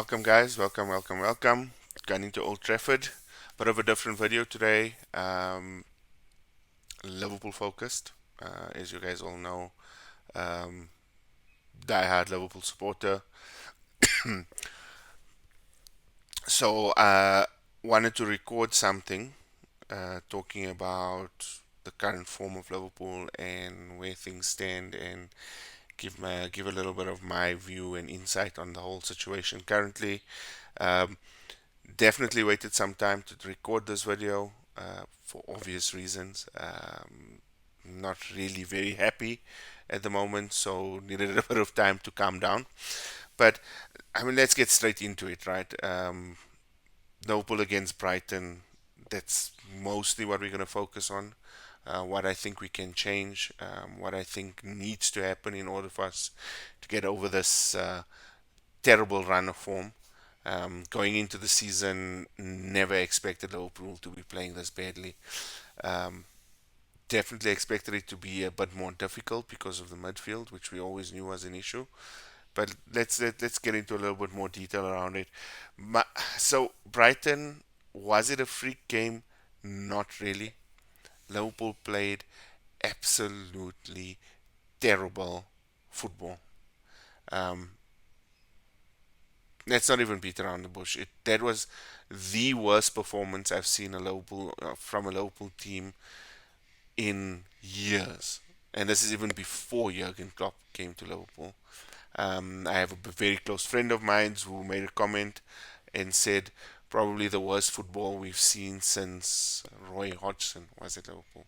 Welcome, guys. Welcome. Going into Old Trafford. Bit of a different video today. Liverpool focused. As you guys all know, um, die-hard Liverpool supporter. So, wanted to record something talking about the current form of Liverpool and where things stand, and give a little bit of my view and insight on the whole situation currently. Um, Definitely waited some time to record this video for obvious reasons. Not really very happy at the moment, so needed a bit of time to calm down. But I mean, let's get straight into it, right? Liverpool against Brighton. That's mostly what we're going to focus on. What I think we can change, what I think needs to happen in order for us to get over this terrible run of form. Going into the season, never expected Liverpool to be playing this badly. Um, Definitely expected it to be a bit more difficult because of the midfield, which we always knew was an issue. But let's get into a little bit more detail around it. So Brighton, was it a freak game? Not really. Liverpool played absolutely terrible football. Um, let's not even beat around the bush. That was the worst performance I've seen from a Liverpool team in years, and this is even before Jurgen Klopp came to Liverpool. I have a very close friend of mine who made a comment and said probably the worst football we've seen since Roy Hodgson was at Liverpool.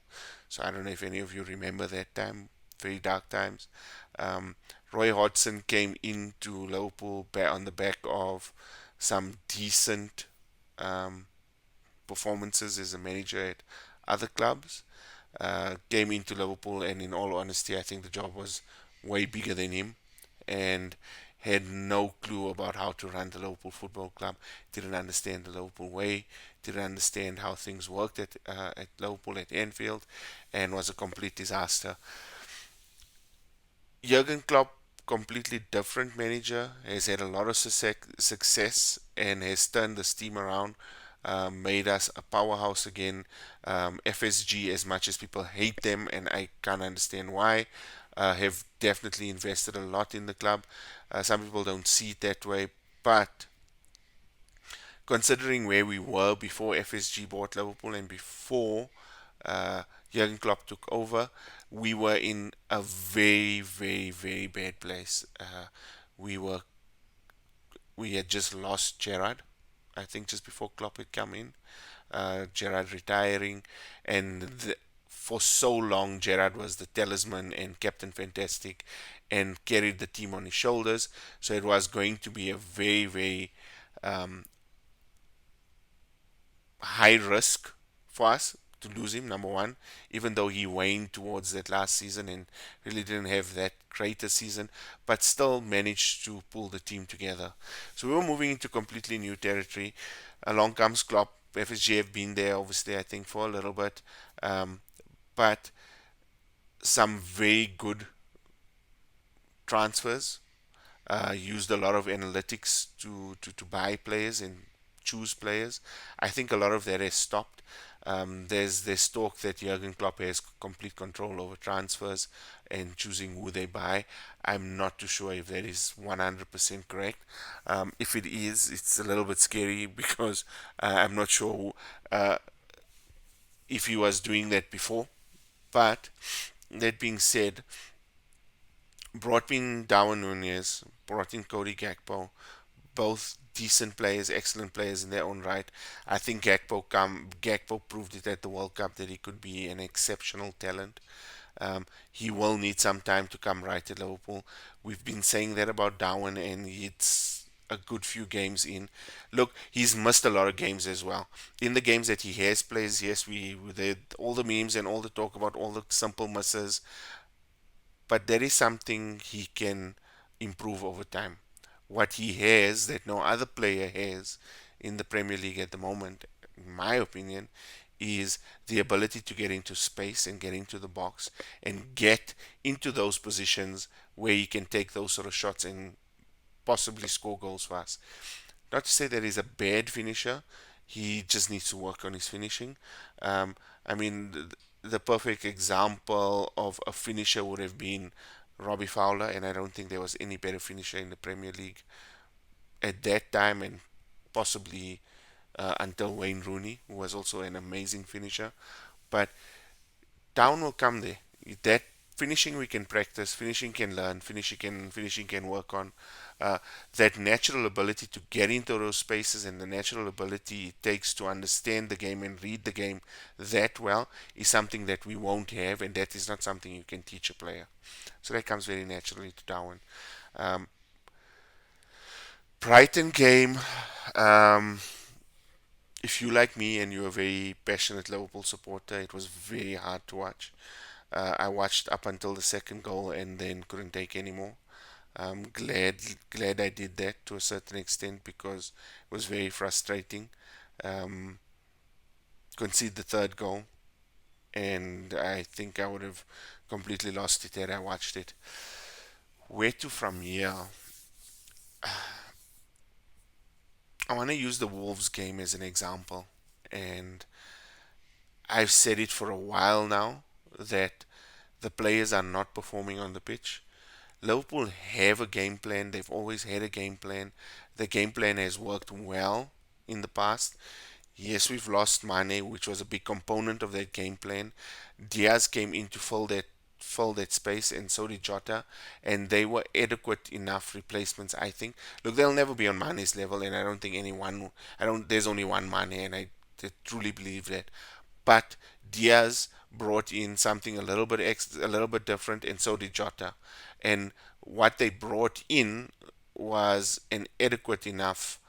So I don't know if any of you remember that time, very dark times. Um, Roy Hodgson came into Liverpool on the back of some decent um, performances as a manager at other clubs. Came into Liverpool, and in all honesty, I think the job was way bigger than him, and had no clue about how to run the Liverpool Football Club. Didn't understand the Liverpool way. Didn't understand how things worked at Liverpool at Anfield, and was a complete disaster. Jurgen Klopp, completely different manager, has had a lot of success and has turned this team around, made us a powerhouse again. FSG, as much as people hate them, and I can't understand why, have definitely invested a lot in the club. Some people don't see it that way, but considering where we were before FSG bought Liverpool and before uh, Jurgen Klopp took over, we were in a very bad place. We were we had just lost Gerrard, I think, just before Klopp had come in. Gerrard retiring, and for so long Gerrard was the talisman and Captain Fantastic, and carried the team on his shoulders. So it was going to be a very um, high risk for us to lose him, number one, even though he waned towards that last season and really didn't have that great a season, but still managed to pull the team together. So we were moving into completely new territory. Along comes Klopp. FSG have been there, obviously, I think, for a little bit, but some very good transfers. Used a lot of analytics to buy players and choose players. I think a lot of that has stopped. There's talk that Jurgen Klopp has complete control over transfers and choosing who they buy. I'm not too sure if that is 100% correct. If it is, it's a little bit scary because I'm not sure if he was doing that before. But that being said, brought in Darwin Nunez, brought in Cody Gakpo, both decent players, excellent players in their own right. I think Gakpo proved it at the World Cup that he could be an exceptional talent. He will need some time to come right at Liverpool. We've been saying that about Darwin, and it's a good few games in. Look, he's missed a lot of games as well. In the games that he has played, yes, we all the memes and all the talk about all the simple misses, but there is something he can improve over time. What he has that no other player has in the Premier League at the moment, in my opinion, is the ability to get into space and get into the box and get into those positions where he can take those sort of shots and possibly score goals for us. Not to say that he's a bad finisher. He just needs to work on his finishing. Um, I mean, the perfect example of a finisher would have been Robbie Fowler, and I don't think there was any better finisher in the Premier League at that time, and possibly until Wayne Rooney, who was also an amazing finisher. But down will come there. That finishing we can practice, finishing can learn, finishing can work on. That natural ability to get into those spaces and the natural ability it takes to understand the game and read the game that well is something that we won't have, and that is not something you can teach a player. So that comes very naturally to Darwin. Um, Brighton game. Um, if you like me and you're a very passionate Liverpool supporter, it was very hard to watch. I watched up until the second goal and then couldn't take any more. I'm glad I did that to a certain extent because it was very frustrating. Um, Concede the third goal, and I think I would have completely lost it had I watched it. Where to from here? I want to use the Wolves game as an example, and I've said it for a while now that the players are not performing on the pitch. Liverpool have a game plan. They've always had a game plan. The game plan has worked well in the past. Yes, we've lost Mane, which was a big component of that game plan. Diaz came in to fill that space, and so did Jota, and they were adequate enough replacements, I think. Look, they'll never be on Mane's level, and I don't think anyone. I don't. There's only one Mane, and I truly believe that. But Diaz brought in something a little bit different, and so did Jota. And what they brought in was an adequate enough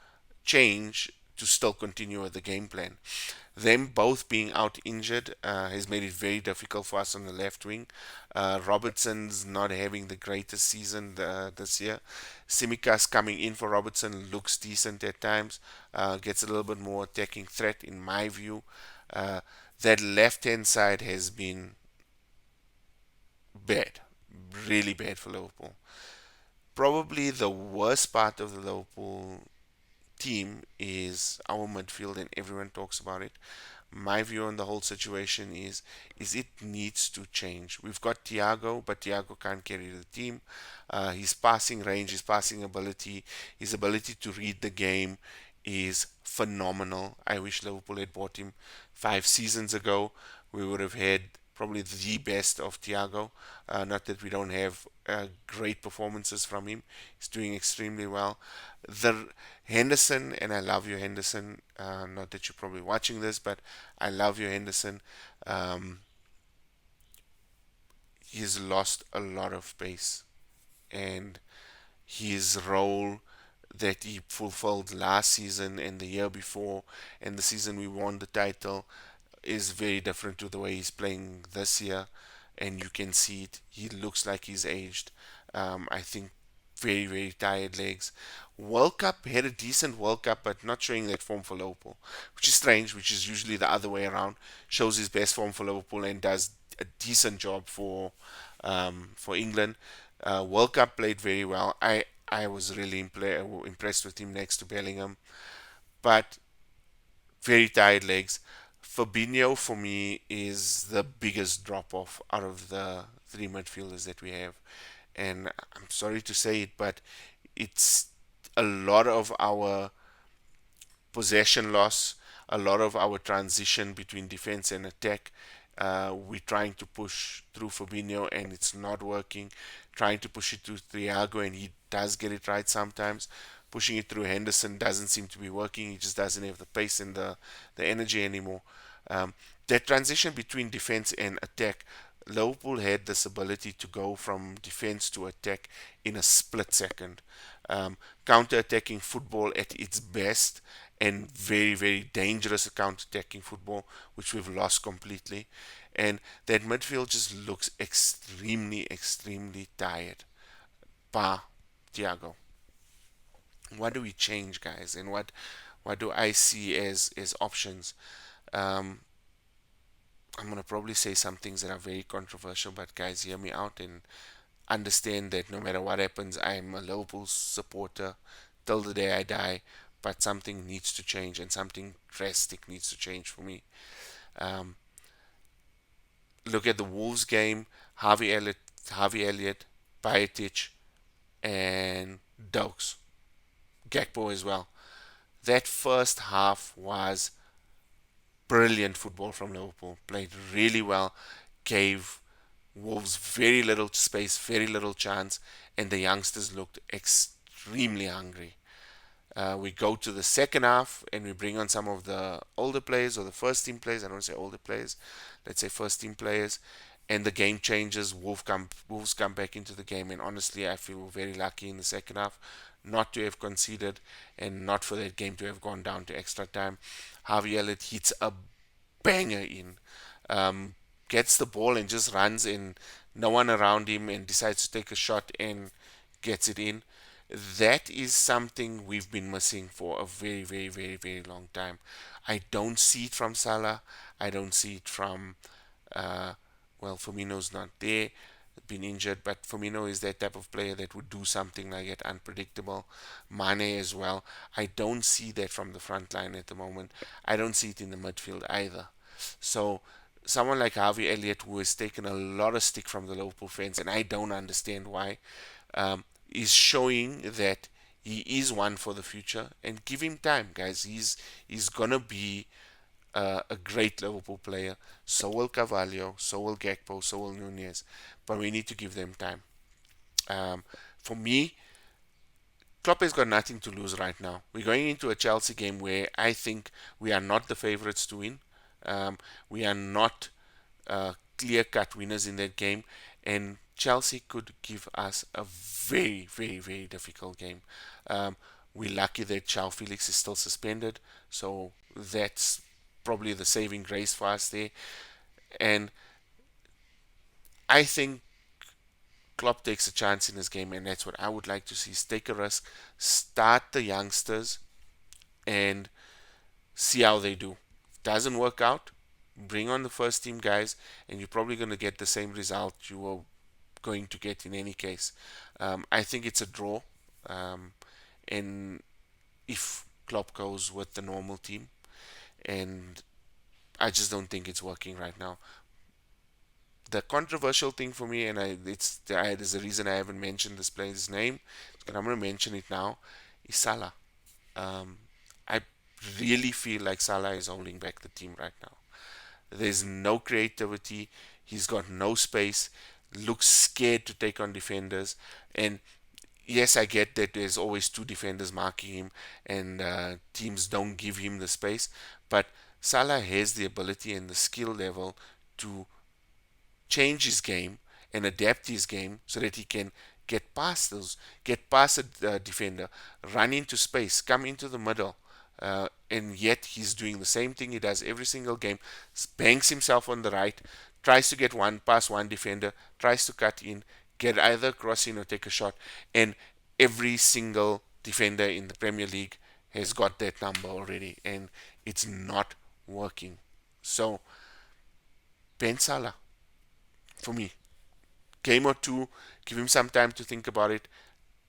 change to still continue with the game plan. Them both being out injured has made it very difficult for us on the left wing. Robertson's not having the greatest season this year. Simicas coming in for Robertson looks decent at times, gets a little bit more attacking threat in my view. Uh, that left hand side has been bad, really bad for Liverpool. Probably the worst part of the Liverpool team is our midfield, and everyone talks about it. My view on the whole situation is it needs to change. We've got Thiago, but Thiago can't carry the team. His passing range, his passing ability, his ability to read the game is phenomenal. I wish Liverpool had bought him 5 seasons ago. We would have had probably the best of Thiago. Not that we don't have great performances from him. He's doing extremely well. The Henderson, and I love you, Henderson. Not that you're probably watching this, but I love you, Henderson. Um, he's lost a lot of pace, and his role that he fulfilled last season and the year before and the season we won the title is very different to the way he's playing this year, and you can see it. He looks like he's aged. I think very, very tired legs. World Cup had a decent World Cup, but not showing that form for Liverpool, which is strange. Which is usually the other way around. Shows his best form for Liverpool and does a decent job for England. World Cup played very well. I was really impressed with him next to Bellingham, but very tired legs. Fabinho for me is the biggest drop off out of the three midfielders that we have, and I'm sorry to say it, but it's a lot of our possession loss, a lot of our transition between defense and attack. We're trying to push through Fabinho and it's not working. Trying to push it through Thiago and he does get it right sometimes. Pushing it through Henderson doesn't seem to be working. He just doesn't have the pace and the energy anymore. Um, that transition between defense and attack, Liverpool had this ability to go from defense to attack in a split second. Counter-attacking football at its best and very, very dangerous counter-attacking football, which we've lost completely. And that midfield just looks extremely, extremely tired. Pa, Thiago. What do we change, guys? And what do I see as options? Um, I'm gonna probably say some things that are very controversial, but guys, hear me out and understand that no matter what happens, I'm a Liverpool supporter till the day I die. but something needs to change, and something drastic needs to change for me. Um, Look at the Wolves game: Harvey Elliott, Bayetic, and Dokes, Gakpo as well. That first half was brilliant football from Liverpool. Played really well, gave Wolves very little space, very little chance, and the youngsters looked extremely hungry. We go to the second half and we bring on some of the older players or the first team players. I don't want to say older players, let's say first team players, and the game changes. Wolves come back into the game, and honestly, I feel very lucky in the second half not to have conceded and not for that game to have gone down to extra time. Harvey Elliott hits a banger in, um, gets the ball and just runs in, no one around him, and decides to take a shot and gets it in. That is something we've been missing for a very, very, very, very long time. I don't see it from Salah. I don't see it from, uh, well, Firmino's not there, been injured, but Firmino is that type of player that would do something like that unpredictable. Mane as well. I don't see that from the front line at the moment. I don't see it in the midfield either. So someone like Harvey Elliott, who has taken a lot of stick from the Liverpool fans, and I don't understand why, is showing that he is one for the future. And give him time, guys. He's gonna be a great Liverpool player. So will Carvalho, so will Gakpo, so will Nunez. But we need to give them time. For me, Klopp has got nothing to lose right now. We're going into a Chelsea game where I think we are not the favourites to win. We are not clear cut winners in that game, and Chelsea could give us a very, very, very difficult game. Um, we're lucky that Charles Felix is still suspended, so that's probably the saving grace for us there. And I think Klopp takes a chance in this game, and that's what I would like to see. Is take a risk, start the youngsters, and see how they do. Doesn't work out, bring on the first team guys, and you're probably going to get the same result you were going to get in any case. I think it's a draw, and if Klopp goes with the normal team, and I just don't think it's working right now. The controversial thing for me, and there's a reason I haven't mentioned this player's name, but I'm going to mention it now, is Salah. Um, I really feel like Salah is holding back the team right now. There's no creativity. He's got no space. Looks scared to take on defenders. And yes, I get that there's always two defenders marking him, and teams don't give him the space. But Salah has the ability and the skill level to change his game and adapt his game so that he can get past a defender, run into space, come into the middle, and yet he's doing the same thing he does every single game. Banks himself on the right, tries to get one past one defender, tries to cut in, get either cross in or take a shot, and every single defender in the Premier League has got that number already, and it's not working. So Ben Salah for me, game or two, give him some time to think about it,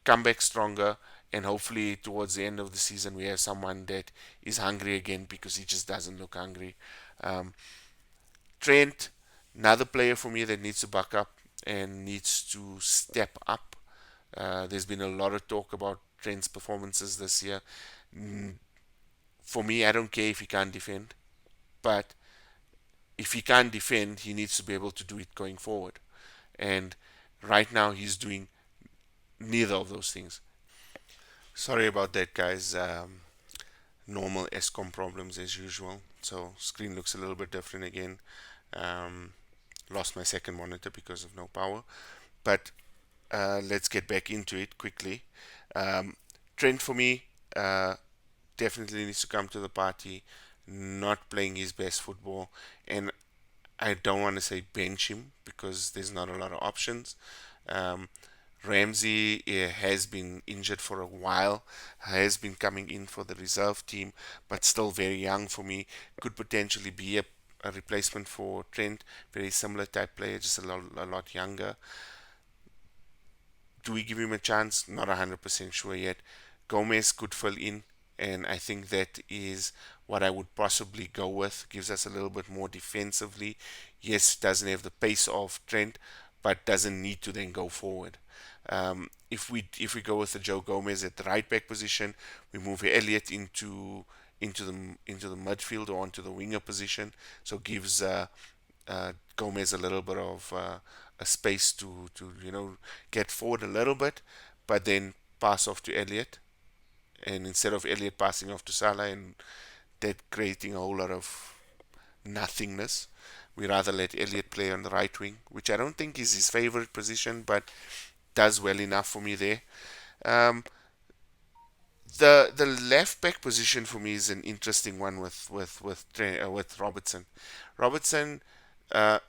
come back stronger, and hopefully towards the end of the season we have someone that is hungry again because he just doesn't look hungry. Um, Trent, another player for me that needs to buck up and needs to step up. There's been a lot of talk about Trent's performances this year. Mm, For me, I don't care if he can't defend, but if he can't defend, he needs to be able to do it going forward. And right now, he's doing neither of those things. Sorry about that, guys. Normal ESCOM problems as usual. So screen looks a little bit different again. Um, Lost my second monitor because of no power. But let's get back into it quickly. Um, Trent for me definitely needs to come to the party. Not playing his best football, and I don't want to say bench him because there's not a lot of options. Um, Ramsey has been injured for a while, has been coming in for the reserve team, but still very young for me. Could potentially be a replacement for Trent, very similar type player, just a lot younger. Do we give him a chance? Not 100% sure yet. Gomez could fill in. and I think that is what I would possibly go with. Gives us a little bit more defensively. Yes, doesn't have the pace of Trent, but doesn't need to then go forward. If we go with the Joe Gomez at the right back position, we move Elliott into the midfield or onto the winger position, so gives Gomez a little bit of a space to get forward a little bit, but then pass off to Elliott, and instead of Elliott passing off to Salah and that creating a whole lot of nothingness, we rather let Elliott play on the right wing, which I don't think is his favorite position, but does well enough for me there. Um, the left back position for me is an interesting one with Robertson. Robertson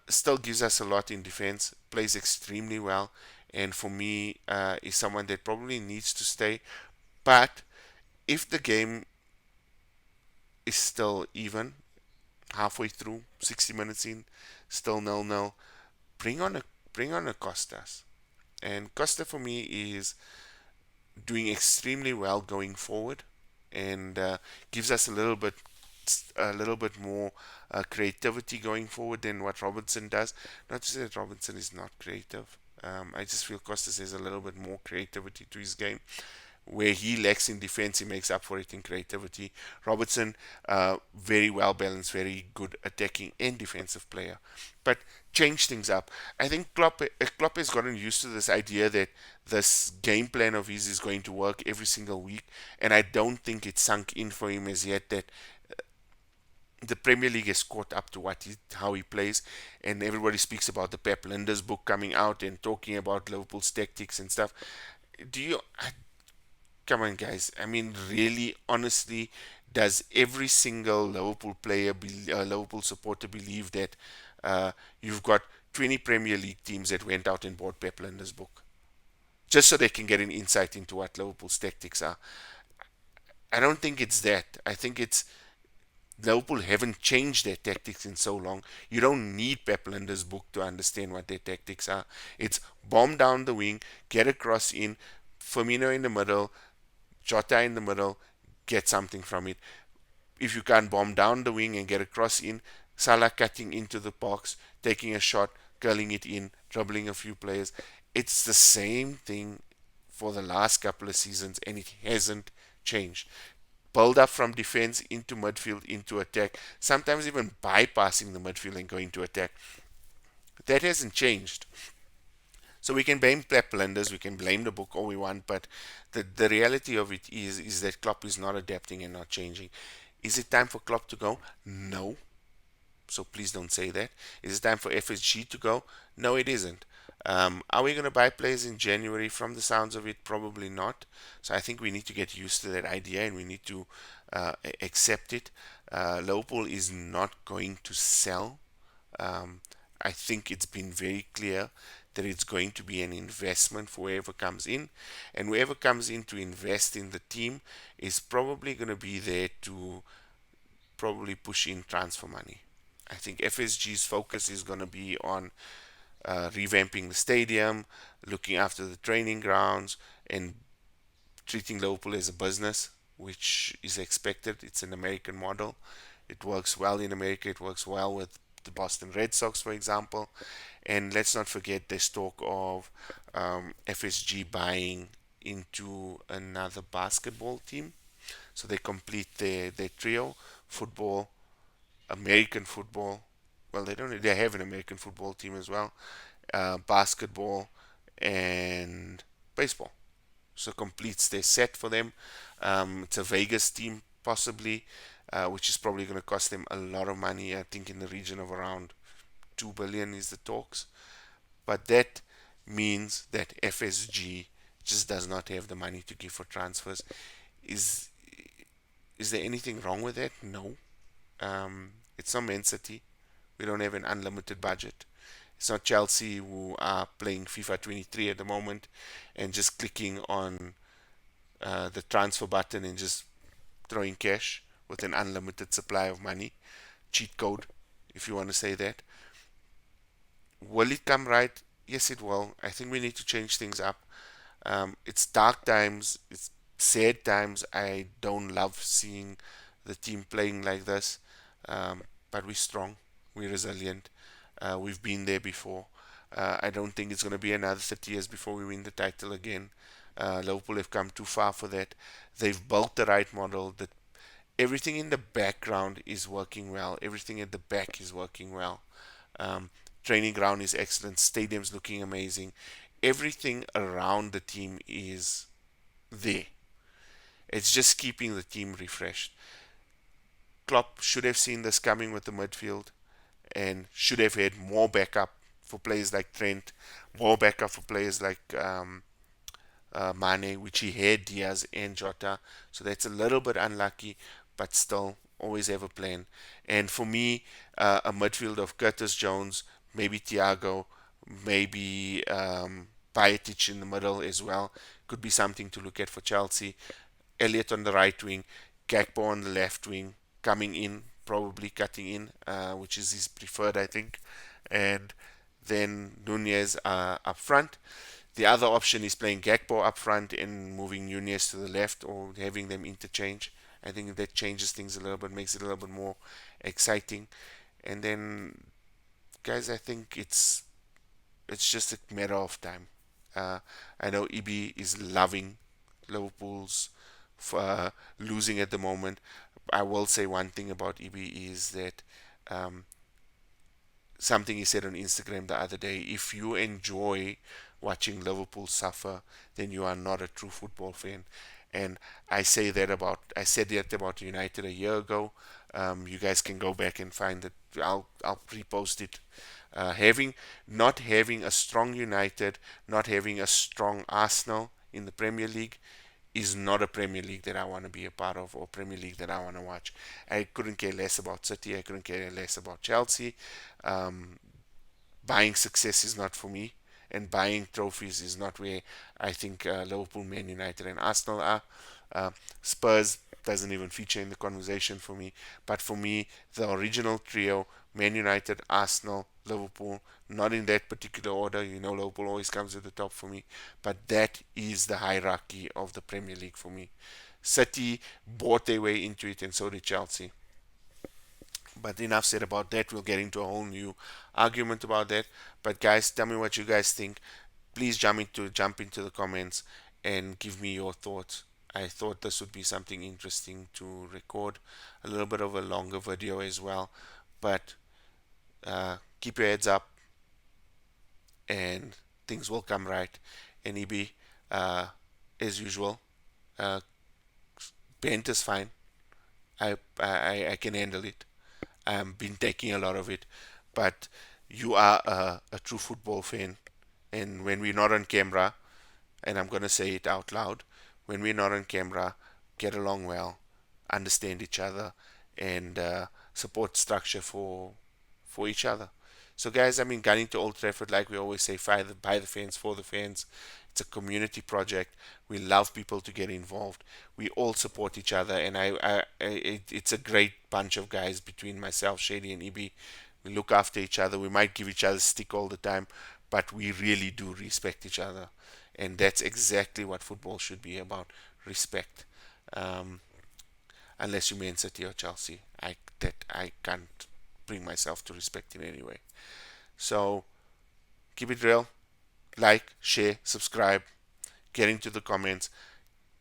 still gives us a lot in defense, plays extremely well, and for me is someone that probably needs to stay. But if the game is still even halfway through, 60 minutes in, still 0-0, bring on a bring on a Costas. And Costa for me is doing extremely well going forward, and gives us a little bit more creativity going forward than what Robinson does. Not to say that Robinson is not creative. I just feel Costas has a little bit more creativity to his game. Where he lacks in defense, he makes up for it in creativity. Robertson, very well balanced, very good attacking and defensive player. But change things up. I think Klopp has gotten used to this idea that this game plan of his is going to work every single week, and I don't think it's sunk in for him as yet that the Premier League has caught up to how he plays, and everybody speaks about the Pep Linders book coming out and talking about Liverpool's tactics and stuff. Do you Come on, guys? I mean, really, honestly, does every single Liverpool supporter believe that you've got 20 Premier League teams that went out and bought Pep Linders book just so they can get an insight into what Liverpool's tactics are? I don't think it's that. I think it's Liverpool haven't changed their tactics in so long. You don't need Pep Linders' book to understand what their tactics are. It's bomb down the wing, get a cross in, Firmino in the middle, Jota in the middle, get something from it. If you can't bomb down the wing and get a cross in, Salah cutting into the box, taking a shot, curling it in, dribbling a few players. It's the same thing for the last couple of seasons, and it hasn't changed. Build up from defense into midfield, into attack, sometimes even bypassing the midfield and going to attack. That hasn't changed. So we can blame Pep Linders, we can blame the book all we want, but the reality of it is that Klopp is not adapting and not changing. Is it time for Klopp to go? No. So please don't say that. Is it time for FSG to go? No, it isn't. Are we going to buy players in January? From the sounds of it, probably not. So I think we need to get used to that idea and we need to accept it. Liverpool is not going to sell. I think it's been very clear that it's going to be an investment for whoever comes in, and whoever comes in to invest in the team is probably going to be there to probably push in transfer money. I think FSG's focus is going to be on revamping the stadium, looking after the training grounds, and treating Liverpool as a business, which is expected. It's an American model. It works well in America. It works well with the Boston Red Sox, for example. And let's not forget this talk of FSG buying into another basketball team. So they complete their trio: football, American football. Well, they don't. They have an American football team as well. Basketball and baseball. So completes their set for them. It's a Vegas team possibly, which is probably going to cost them a lot of money. I think in the region of around 2 billion is the talks. But that means that FSG just does not have the money to give for transfers. Is is there anything wrong with that? No. It's not Man City. We don't have an unlimited budget. It's not Chelsea who are playing FIFA 23 at the moment and just clicking on the transfer button and just throwing cash with an unlimited supply of money. Cheat code, if you want to say that. Will it come right? Yes, it will. I think we need to change things up. It's dark times. It's sad times. I don't love seeing the team playing like this, but we're strong, we're resilient. We've been there before. I don't think it's going to be another 30 years before we win the title again. Liverpool have come too far for that. They've built the right model. That everything in the background is working well. Everything at the back is working well. Um, Training ground is excellent. Stadium's looking amazing. Everything around the team is there. It's just keeping the team refreshed. Klopp should have seen this coming with the midfield and should have had more backup for players like Trent, more backup for players like Mane, which he had Diaz and Jota. So that's a little bit unlucky, but still always have a plan. And for me, a midfield of Curtis Jones, maybe Thiago, maybe Pajetic in the middle as well could be something to look at for Chelsea. Elliott on the right wing, Gakpo on the left wing, coming in, probably cutting in, which is his preferred, I think. And then Nunez up front. The other option is playing Gakpo up front and moving Nunez to the left or having them interchange. I think that changes things a little bit, makes it a little bit more exciting. And then, guys, I think it's just a matter of time. Uh, I know EB is loving Liverpool's losing at the moment. I will say one thing about EB is that um, something he said on Instagram the other day. If you enjoy watching Liverpool suffer, then you are not a true football fan. And I said that about United a year ago. You guys can go back and find it. I'll repost it. Not having a strong United, not having a strong Arsenal in the Premier League is not a Premier League that I want to be a part of or Premier League that I want to watch. I couldn't care less about City. I couldn't care less about Chelsea. Um, Buying success is not for me, and buying trophies is not where I think Liverpool, Man United, and Arsenal are. Uh, Spurs doesn't even feature in the conversation for me. But for me, the original trio, Man United, Arsenal, Liverpool, not in that particular order. You know, Liverpool always comes at the top for me. But that is the hierarchy of the Premier League for me. City bought their way into it, and so did Chelsea. But enough said about that. We'll get into a whole new argument about that. But guys, tell me what you guys think. Please jump into the comments and give me your thoughts. I thought this would be something interesting to record, a little bit of a longer video as well. But keep your heads up, and things will come right. And EB, uh, as usual, uh, bent is fine. I can handle it. Been taking a lot of it, but you are a true football fan, and when we're not on camera, and I'm gonna say it out loud, when we're not on camera, get along well, understand each other, and support structure for each other. So, guys, I mean, gunning to Old Trafford, like we always say, by the fans, for the fans. It's a community project. We love people to get involved. We all support each other, and it's a great bunch of guys between myself, Shady, and EB. We look after each other. We might give each other stick all the time, but we really do respect each other, and that's exactly what football should be about: respect. Um, Unless you Man City or Chelsea, I can't bring myself to respect in any way. So keep it real. Like, share, subscribe, get into the comments.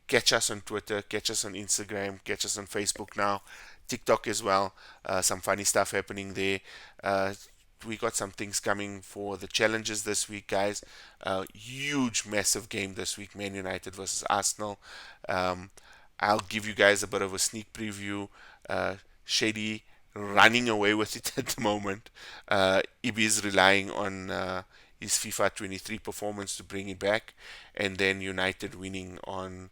Catch us on Twitter, catch us on Instagram, catch us on Facebook now, TikTok as well. Some funny stuff happening there. Uh, we got some things coming for the challenges this week, guys. Huge, massive game this week, Man United versus Arsenal. Um, I'll give you guys a bit of a sneak preview. Shady running away with it at the moment. Ibi is relying on his FIFA 23 performance to bring it back, and then United winning on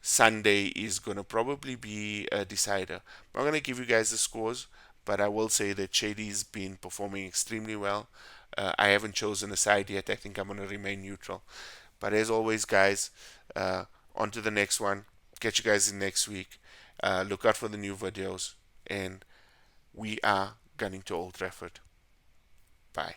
Sunday is going to probably be a decider. I'm not going to give you guys the scores, but I will say that Shady's been performing extremely well. I haven't chosen a side yet. I think I'm going to remain neutral. But as always, guys, on to the next one. Catch you guys in next week. Look out for the new videos. And we are gunning to Old Trafford. Bye.